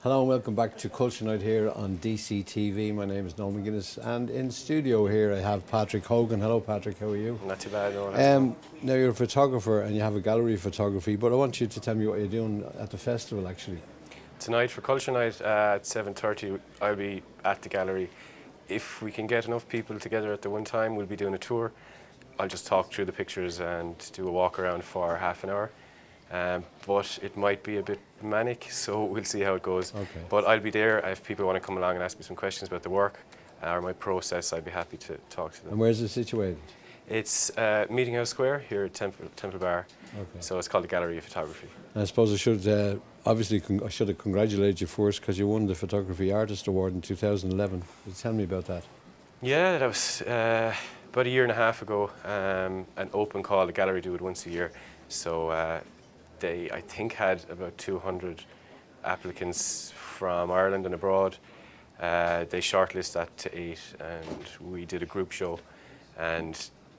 Hello and welcome back to Culture Night here on DCTV. My name is Noel McGuinness, and in studio here I have Patrick Hogan. Hello Patrick, how are you? Not too bad, Noel. Now you're a photographer and you have a gallery of photography, but I want you to tell me what you're doing at the festival actually. Tonight for Culture Night at 7:30 I'll be at the gallery. If we can get enough people together at the one time, we'll be doing a tour. I'll just talk through the pictures and do a walk around for half an hour. But it might be a bit manic, so we'll see how it goes. Okay. But I'll be there. If people want to come along and ask me some questions about the work or my process, I'd be happy to talk to them. And where's it situated? It's Meeting House Square here at Temple Bar. Okay. So it's called the Gallery of Photography. And I suppose I should I should have congratulated you first because you won the Photography Artist Award in 2011. Can you tell me about that? Yeah, that was about a year and a half ago. An open call. The gallery do it once a year. So they, I think, had about 200 applicants from Ireland and abroad. They shortlisted that to 8, and we did a group show. And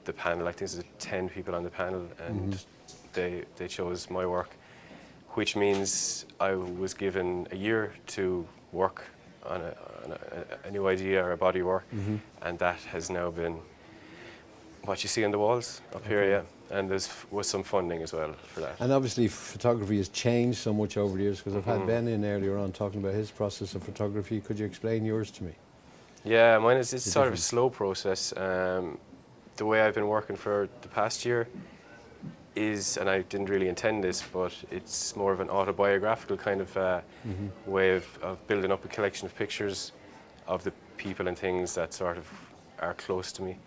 the panel, I think there's 10 people on the panel, and they chose my work, which means I was given a year to work on a new idea or a body of work, and that has now been what you see on the walls up here, yeah. And there was some funding as well for that. And obviously photography has changed so much over the years, because I've had Ben in earlier on talking about his process of photography. Could you explain yours to me? Yeah, mine is it's sort of a slow process. The way I've been working for the past year is, and I didn't really intend this, but it's more of an autobiographical kind of way of building up a collection of pictures of the people and things that sort of are close to me.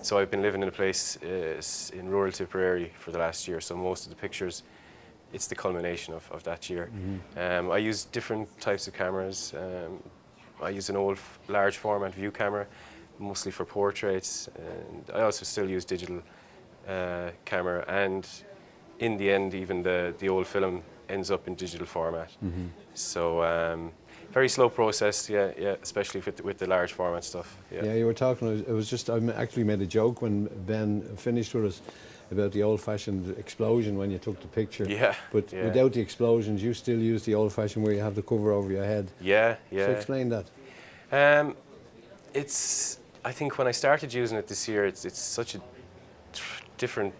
So I've been living in a place in rural Tipperary for the last year, so most of the pictures, it's the culmination of that year. I use different types of cameras. I use an old large format view camera, mostly for portraits, and I also still use digital camera, and in the end even the old film ends up in digital format. So very slow process, yeah, especially with the large format stuff. Yeah, you were talking, it was just, I actually made a joke when Ben finished with us about the old-fashioned explosion when you took the picture. Yeah. But without the explosions, you still use the old-fashioned where you have the cover over your head. Yeah. So explain that. It's, I think when I started using it this year, it's such a different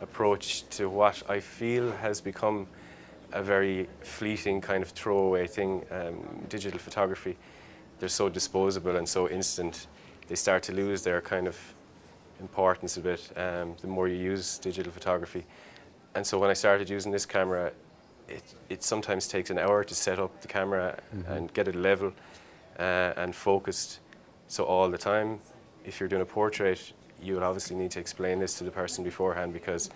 approach to what I feel has become a very fleeting kind of throwaway thing. Digital photography, they're so disposable and so instant, they start to lose their kind of importance a bit the more you use digital photography. And so when I started using this camera, it sometimes takes an hour to set up the camera and get it level and focused. So all the time, if you're doing a portrait, you will obviously need to explain this to the person beforehand, because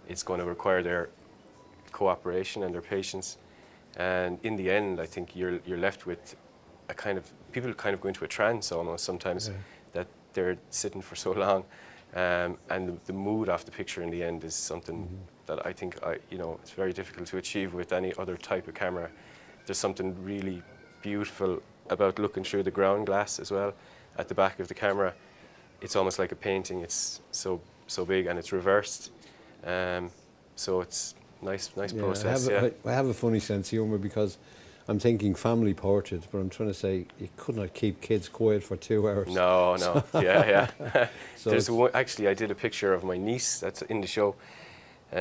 it's going to require their cooperation and their patience. And in the end, I think you're left with a kind of, people kind of go into a trance almost sometimes, that they're sitting for so long. And the mood of the picture in the end is something that I think it's very difficult to achieve with any other type of camera. There's something really beautiful about looking through the ground glass as well at the back of the camera. It's almost like a painting. It's so big, and it's reversed. So it's nice process. I have a funny sense of humour, because I'm thinking family portrait, but I'm trying to say you could not keep kids quiet for 2 hours. No. Yeah. So actually, I did a picture of my niece that's in the show.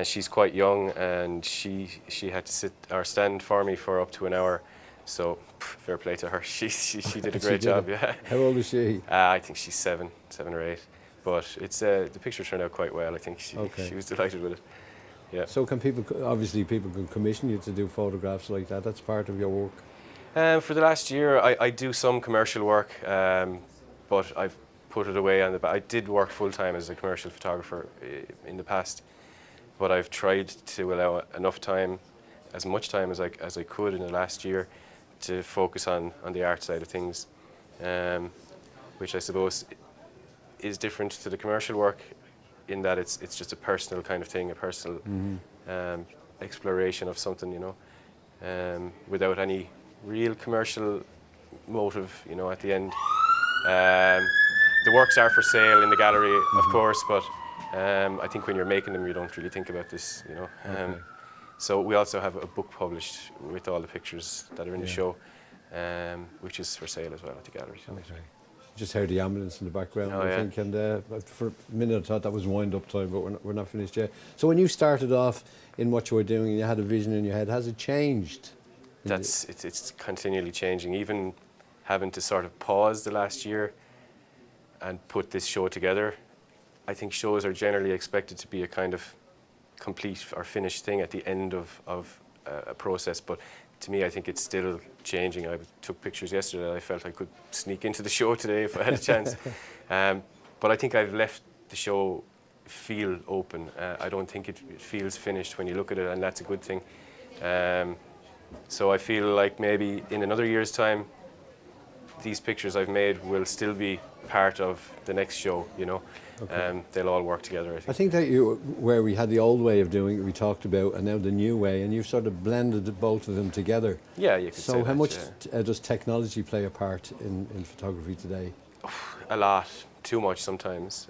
She's quite young, and she had to sit or stand for me for up to an hour. So fair play to her. She did a great job. Yeah. How old is she? I think she's 7 or 8. But it's the picture turned out quite well. I think she was delighted with it. Yeah. So people can commission you to do photographs like that? That's part of your work? For the last year, I do some commercial work, but I've put it away on the back. I did work full-time as a commercial photographer in the past, but I've tried to allow enough time, as much time as I could in the last year, to focus on the art side of things, which I suppose is different to the commercial work, in that it's just a personal kind of thing, a personal exploration of something, without any real commercial motive, at the end. The works are for sale in the gallery, of course, but I think when you're making them, you don't really think about this, Okay. So we also have a book published with all the pictures that are in the show, which is for sale as well at the gallery. Okay. Just heard the ambulance in the background, Oh, I think, and for a minute I thought that was wind-up time, but we're not finished yet. So when you started off in what you were doing and you had a vision in your head, has it changed? It's continually changing. Even having to sort of pause the last year and put this show together, I think shows are generally expected to be a kind of complete or finished thing at the end of a process, but to me I think it's still changing. I took pictures yesterday that I felt I could sneak into the show today if I had a chance. But I think I've left the show feel open. I don't think it feels finished when you look at it, and that's a good thing. So I feel like maybe in another year's time these pictures I've made will still be part of the next show, you know. Okay. They'll all work together, I think. That where we had the old way of doing it we talked about, and now the new way, and you've sort of blended both of them together. Yeah, you could say So how that, much does technology play a part in photography today? A lot, too much sometimes.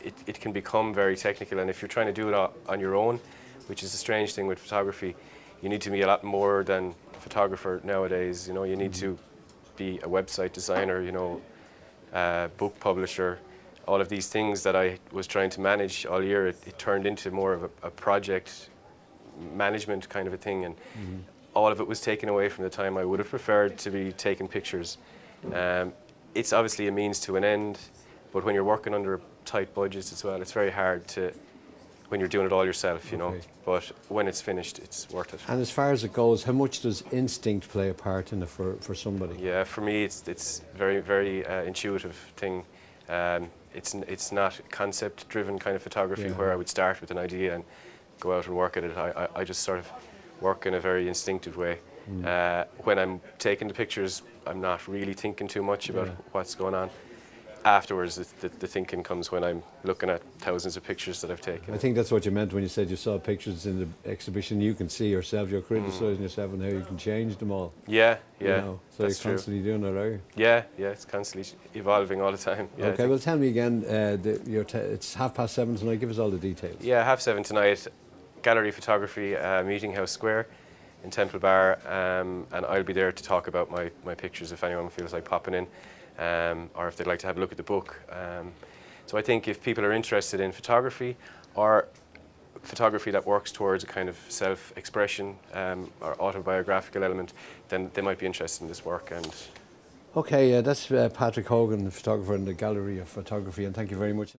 It can become very technical, and if you're trying to do it on your own, which is a strange thing with photography, you need to be a lot more than a photographer nowadays. You know, you need to be a website designer, you know, book publisher, all of these things that I was trying to manage all year. It turned into more of a project management kind of a thing, and all of it was taken away from the time I would have preferred to be taking pictures. It's obviously a means to an end, but when you're working under tight budgets as well, it's very hard to, when you're doing it all yourself, you know, but when it's finished, it's worth it. And as far as it goes, how much does instinct play a part in it for somebody? Yeah, for me, it's very, very intuitive thing. It's not concept-driven kind of photography where I would start with an idea and go out and work at it. I just sort of work in a very instinctive way. When I'm taking the pictures, I'm not really thinking too much about what's going on. Afterwards, the thinking comes when I'm looking at thousands of pictures that I've taken. I think that's what you meant when you said you saw pictures in the exhibition. You can see yourself, you're criticising yourself and how you can change them all. Yeah, You know? So that's you're constantly doing that, are you? Yeah, it's constantly evolving all the time. Yeah, okay, well tell me again, it's 7:30 tonight, give us all the details. Yeah, 7:30 tonight, Gallery Photography, Meeting House Square in Temple Bar, and I'll be there to talk about my pictures if anyone feels like popping in. Or if they'd like to have a look at the book. So I think if people are interested in photography or photography that works towards a kind of self-expression or autobiographical element, then they might be interested in this work. And Okay, that's Patrick Hogan, the photographer in the Gallery of Photography, and thank you very much.